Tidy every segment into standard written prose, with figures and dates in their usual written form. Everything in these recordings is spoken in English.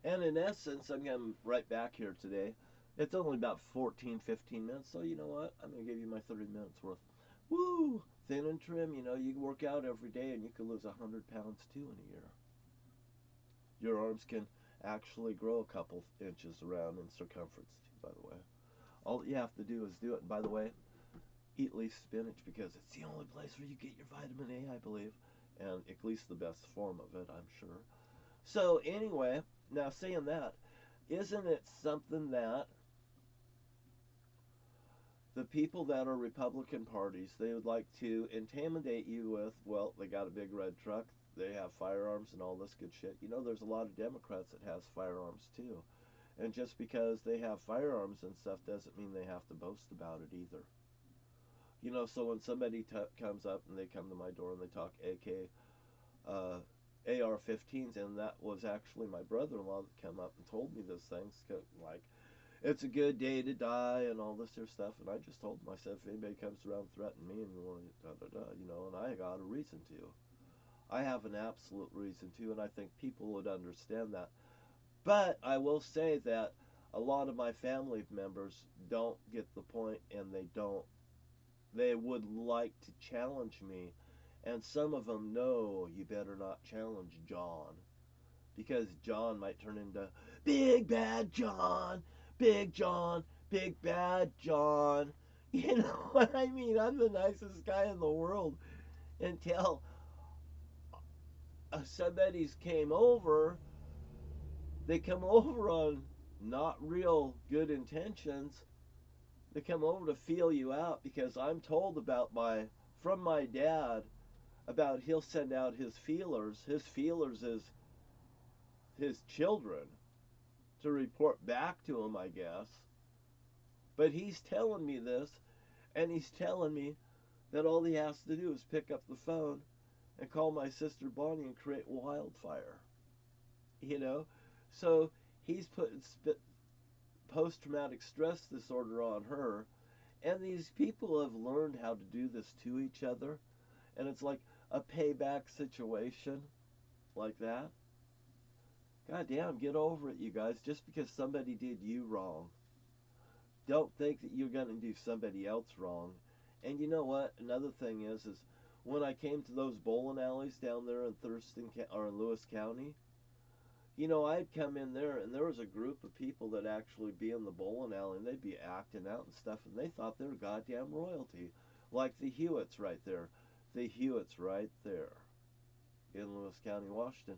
And in essence, I'm getting right back here today. It's only about 14, 15 minutes, so you know what? I'm going to give you my 30 minutes worth. Woo! Thin and trim, you know, you can work out every day and you can lose 100 pounds too in a year. Your arms can actually grow a couple inches around in circumference too, by the way. All you have to do is do it. And by the way, eat leaf spinach because it's the only place where you get your vitamin A, I believe. And at least the best form of it, I'm sure. So anyway, now saying that, isn't it something that the people that are Republican parties, they would like to intimidate you with, well, they got a big red truck, they have firearms and all this good shit. You know, there's a lot of Democrats that has firearms too. And just because they have firearms and stuff doesn't mean they have to boast about it either. You know, so when somebody comes up and they come to my door and they talk AR-15s, and that was actually my brother-in-law that came up and told me those things, like, it's a good day to die and all this here stuff. And I just told him, I said, if anybody comes around threatening me and you know, and I got a reason to. I have an absolute reason to, and I think people would understand that. But I will say that a lot of my family members don't get the point, and they would like to challenge me. And some of them know you better not challenge John, because John might turn into Big Bad John, Big John, Big Bad John. You know what I mean? I'm the nicest guy in the world until somebody's came over. They come over on not real good intentions. They come over to feel you out because I'm told from my dad about he'll send out his feelers. His feelers is his children to report back to him, I guess. But he's telling me this, and he's telling me that all he has to do is pick up the phone and call my sister Bonnie and create wildfire. You know? So he's putting post-traumatic stress disorder on her, and these people have learned how to do this to each other, and it's like a payback situation like that. God damn, get over it, you guys. Just because somebody did you wrong, don't think that you're going to do somebody else wrong. And you know what? Another thing is when I came to those bowling alleys down there in Thurston or in Lewis County, you know, I'd come in there and there was a group of people that actually be in the bowling alley and they'd be acting out and stuff, and they thought they were goddamn royalty, like the Hewitts right there. The Hewitts right there in Lewis County, Washington.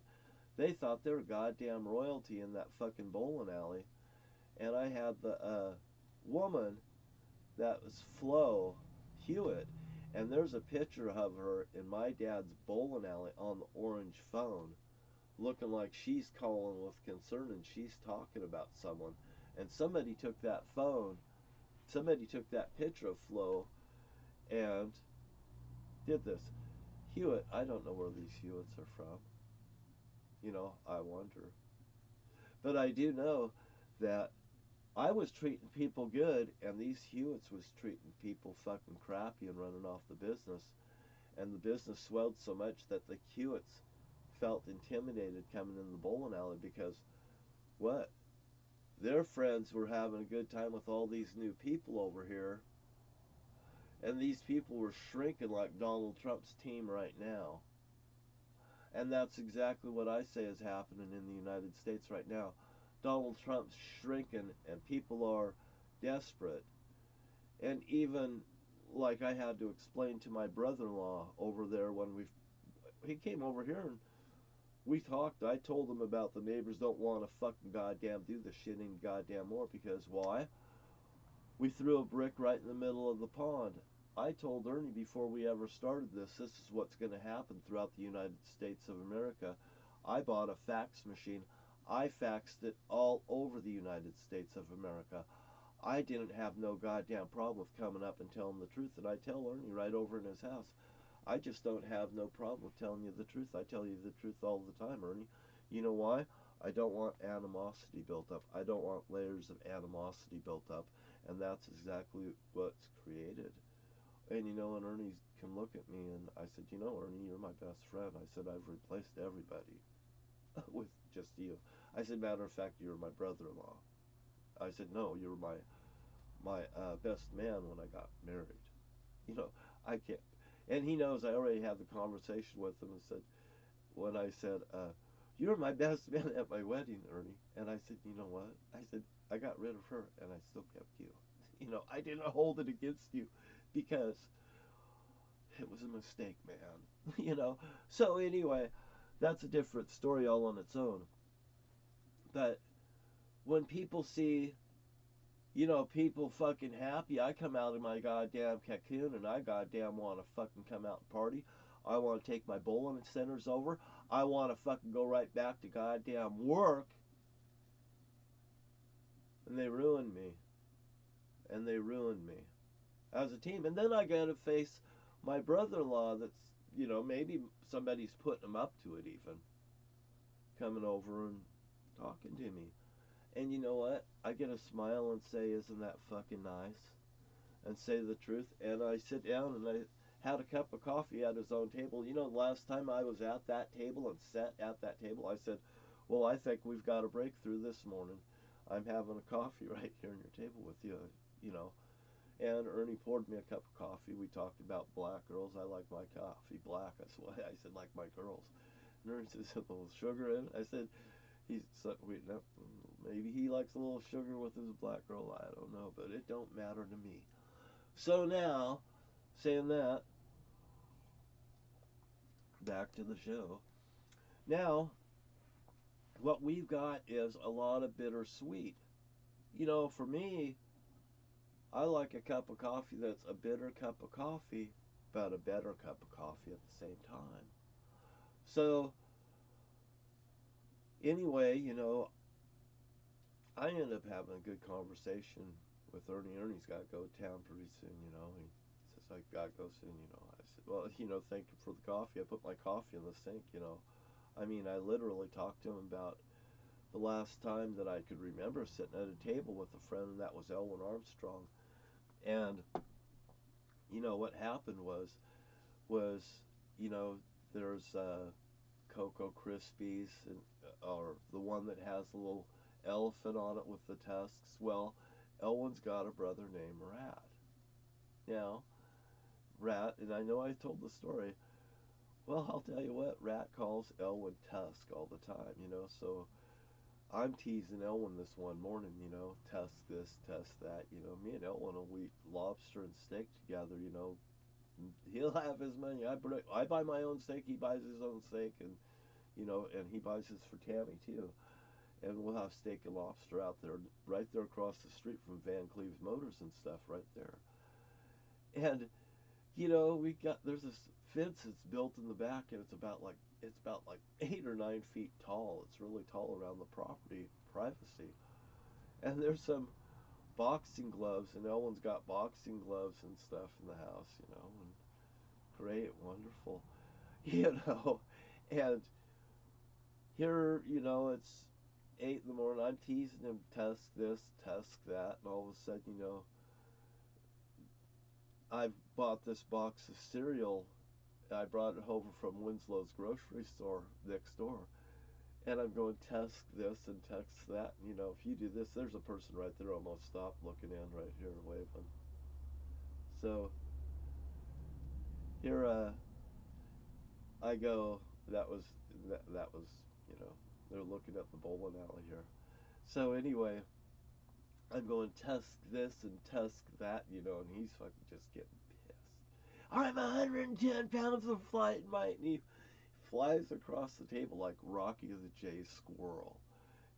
They thought they were goddamn royalty in that fucking bowling alley. And I had the woman that was Flo Hewitt, and there's a picture of her in my dad's bowling alley on the orange phone, looking like she's calling with concern and she's talking about someone. And somebody took that picture of Flo and did this. Hewitt, I don't know where these Hewitts are from. You know, I wonder. But I do know that I was treating people good, and these Hewitts was treating people fucking crappy and running off the business. And the business swelled so much that the Hewitts felt intimidated coming in the bowling alley because what? Their friends were having a good time with all these new people over here, and these people were shrinking like Donald Trump's team right now. And that's exactly what I say is happening in the United States right now. Donald Trump's shrinking and people are desperate. And even like I had to explain to my brother-in-law over there when he came over here and we talked. I told him about the neighbors don't want to fucking goddamn do this shit any goddamn more because why? We threw a brick right in the middle of the pond. I told Ernie before we ever started this is what's going to happen throughout the United States of America. I bought a fax machine. I faxed it all over the United States of America. I didn't have no goddamn problem with coming up and telling the truth, and I tell Ernie right over in his house. I just don't have no problem with telling you the truth. I tell you the truth all the time, Ernie. You know why? I don't want animosity built up. I don't want layers of animosity built up, and that's exactly what's created. And you know, and Ernie can look at me, and I said, you know, Ernie, you're my best friend. I said, I've replaced everybody with just you. I said, matter of fact, you're my brother-in-law. I said, no, you're my best man when I got married. You know, I can't. And he knows I already had the conversation with him and said, when I said, you're my best man at my wedding, Ernie. And I said, you know what? I said, I got rid of her and I still kept you. You know, I didn't hold it against you because it was a mistake, man. You know? So anyway, that's a different story all on its own. But when people see, you know, people fucking happy, I come out of my goddamn cocoon and I goddamn want to fucking come out and party. I want to take my bowling centers over. I want to fucking go right back to goddamn work. And they ruined me. And they ruined me as a team. And then I got to face my brother-in-law that's, you know, maybe somebody's putting him up to it even. Coming over and talking to me. And you know what? I get a smile and say, isn't that fucking nice? And say the truth. And I sit down and I had a cup of coffee at his own table. You know, the last time I was at that table and sat at that table, I said, well, I think we've got a breakthrough this morning. I'm having a coffee right here on your table with you, you know. And Ernie poured me a cup of coffee. We talked about black girls. I like my coffee black. That's why I said, like my girls. And Ernie says, a little sugar in it. I said, maybe he likes a little sugar with his black girl. I don't know, but it don't matter to me. So now, saying that, back to the show. Now, what we've got is a lot of bittersweet. You know, for me, I like a cup of coffee that's a bitter cup of coffee, but a better cup of coffee at the same time. So, anyway, you know, I end up having a good conversation with Ernie. Ernie's got to go to town pretty soon, you know. He says, I got to go soon, you know. I said, well, you know, thank you for the coffee. I put my coffee in the sink, you know. I mean, I literally talked to him about the last time that I could remember sitting at a table with a friend, and that was Elwin Armstrong. And, you know, what happened was, you know, there's Cocoa Krispies, and, or the one that has the little elephant on it with the tusks. Well, Elwin's got a brother named Rat. Now, Rat, and I know I told the story, well, I'll tell you what, Rat calls Elwin Tusk all the time, you know, so I'm teasing Elwin this one morning, you know, Tusk this, Tusk that, you know, me and Elwin will eat lobster and steak together, you know, he'll have his money, I buy my own steak, he buys his own steak, and, you know, and he buys his for Tammy, too. And we'll have steak and lobster out there, right there across the street from Van Cleve's Motors and stuff, right there. And you know, there's this fence that's built in the back, and it's about like 8 or 9 feet tall. It's really tall around the property, privacy. And there's some boxing gloves, and Elwin's got boxing gloves and stuff in the house, you know, and great, wonderful, you know. And here, you know, it's 8 in the morning. I'm teasing him, Tusk this, Tusk that, and all of a sudden, you know, I've bought this box of cereal. I brought it over from Winslow's grocery store next door, and I'm going, Tusk this and Tusk that. And, you know, if you do this, there's a person right there almost stopped looking in right here, waving. So here I go. That was, you know, they're looking at the bowling alley here. So anyway, I'm going, Tusk this and Tusk that, you know, and he's fucking just getting pissed. I'm 110 pounds of flight might, and he flies across the table like Rocky the J Squirrel,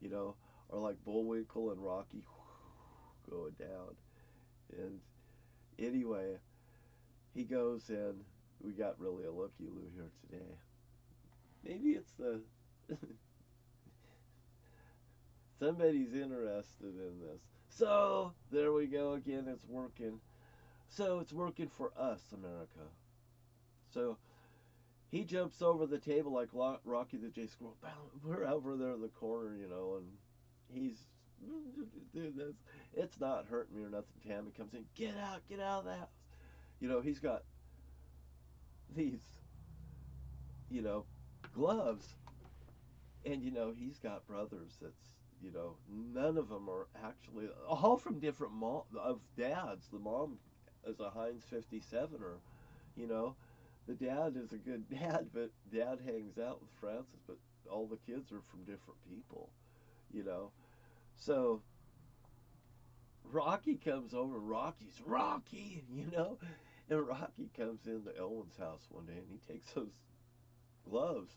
you know, or like Bullwinkle and Rocky going down. And anyway, he goes in. We got really a looky-loo here today. Maybe it's the somebody's interested in this. So there we go again. It's working. So it's working for us, America. So he jumps over the table like Rocky the J Squirrel. We're over there in the corner, you know, and he's, dude, it's not hurting me or nothing. Tammy comes in, get out of the house. You know, he's got these, you know, gloves. And he's got brothers that's none of them are actually all from different of dads. The mom is a Heinz 57, or you know, the dad is a good dad, but dad hangs out with Francis, but all the kids are from different people, you know. So Rocky comes over. Rocky's Rocky, and Rocky comes into Elwin's house one day, and he takes those gloves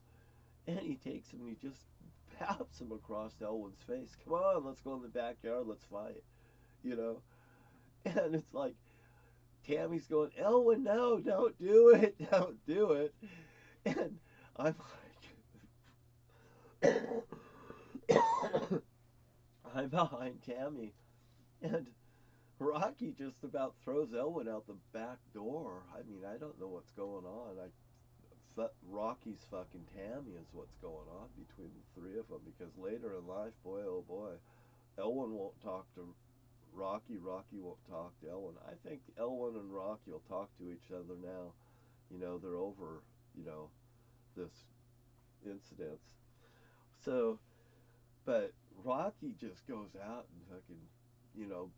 and he takes them and he just pops them across Elwin's face. Come on, let's go in the backyard, let's fight, you know. And it's like Tammy's going, Elwin, no, don't do it, don't do it. And I'm like, I'm behind Tammy, and Rocky just about throws Elwin out the back door. I mean, I don't know what's going on. Rocky's fucking Tammy is what's going on between the three of them, because later in life, boy, oh boy, Elwin won't talk to Rocky. Rocky won't talk to Elwin. I think Elwin and Rocky will talk to each other now. They're over, this incident. So, but Rocky just goes out and fucking,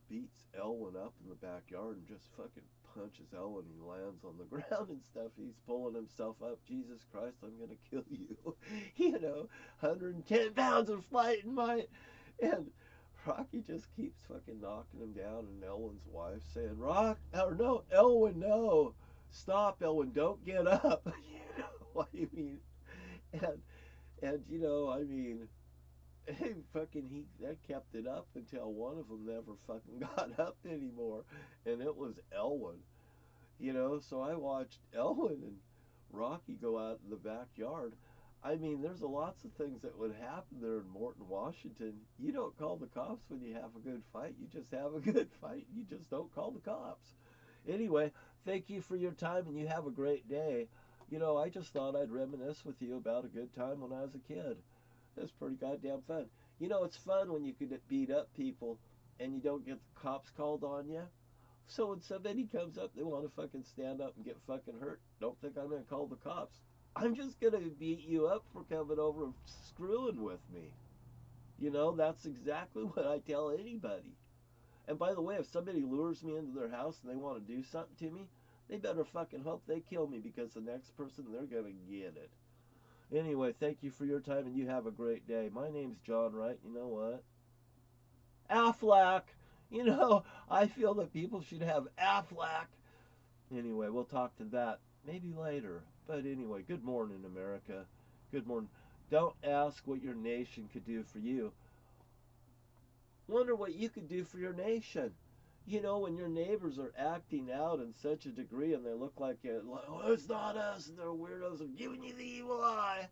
beats Elwin up in the backyard and just fucking punches Elwin. He lands on the ground and stuff. He's pulling himself up. Jesus Christ, I'm gonna kill you. 110 pounds of fighting might. And Rocky just keeps fucking knocking him down, and Elwin's wife saying, Elwin, no. Stop, Elwin, don't get up. What do you mean? And I mean, that kept it up until one of them never fucking got up anymore, and it was Elwin. So I watched Elwin and Rocky go out in the backyard. I mean, there's lots of things that would happen there in Morton, Washington. You don't call the cops when you have a good fight. You just have a good fight. You just don't call the cops. Anyway, thank you for your time, and you have a great day. I just thought I'd reminisce with you about a good time when I was a kid. It's pretty goddamn fun. It's fun when you can beat up people and you don't get the cops called on you. So when somebody comes up, they want to fucking stand up and get fucking hurt, don't think I'm going to call the cops. I'm just going to beat you up for coming over and screwing with me. That's exactly what I tell anybody. And by the way, if somebody lures me into their house and they want to do something to me, they better fucking hope they kill me, because the next person, they're going to get it. Anyway, thank you for your time, and you have a great day. My name's John Wright. You know what? Aflac. I feel that people should have Aflac. Anyway, we'll talk to that maybe later. But anyway, good morning, America. Good morning. Don't ask what your nation could do for you. Wonder what you could do for your nation. When your neighbors are acting out in such a degree and they look like it's not us, and they're weirdos and giving you the evil eye.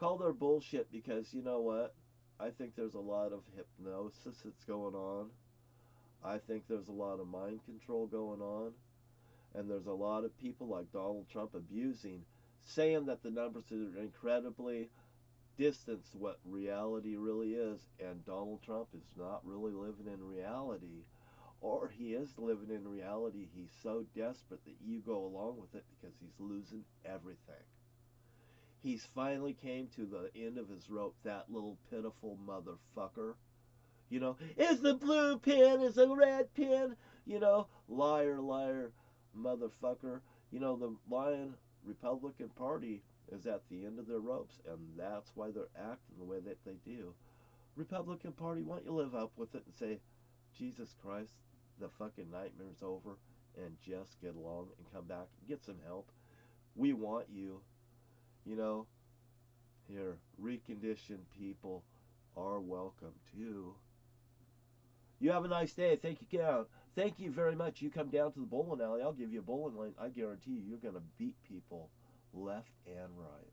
Call their bullshit, because you know what? I think there's a lot of hypnosis that's going on. I think there's a lot of mind control going on. And there's a lot of people like Donald Trump saying that the numbers are incredibly distance what reality really is. And Donald Trump is not really living in reality. Or he is living in reality. He's so desperate that you go along with it because he's losing everything. He's finally came to the end of his rope, that little pitiful motherfucker. Is the blue pin, is the red pin? Liar, liar, motherfucker. The lying Republican Party is at the end of their ropes, and that's why they're acting the way that they do. Republican Party, why don't you live up with it and say, Jesus Christ, the fucking nightmare's over, and just get along and come back and get some help. We want you. Here, reconditioned people are welcome too. You have a nice day. Thank you, Count. Thank you very much. You come down to the bowling alley, I'll give you a bowling lane. I guarantee you're going to beat people left and right.